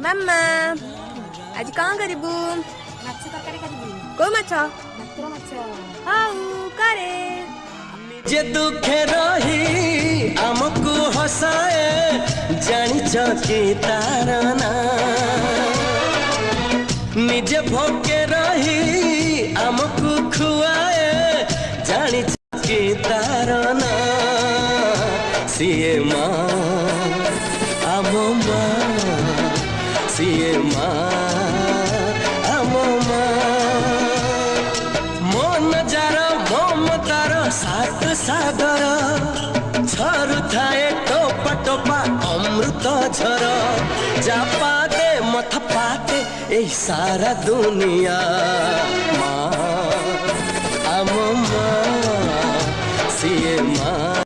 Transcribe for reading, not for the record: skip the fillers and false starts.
मामा आज कौन करिबू माछ तरकारी करबी को माछ भाकुर माछ हाउ करे जे दुखे रही आमको हसाए जानिच कि तार ना निजे भोके रही आमको खुआए जानिच कि तार ना सीए माँ आम माँ सीए माँ आम माँ मो नजार ममतार सात सागर झरु थाए टोपा टोपा अमृत झर जा पाते मथ पाते ए सारा दुनिया माँ आम माँ सीए माँ।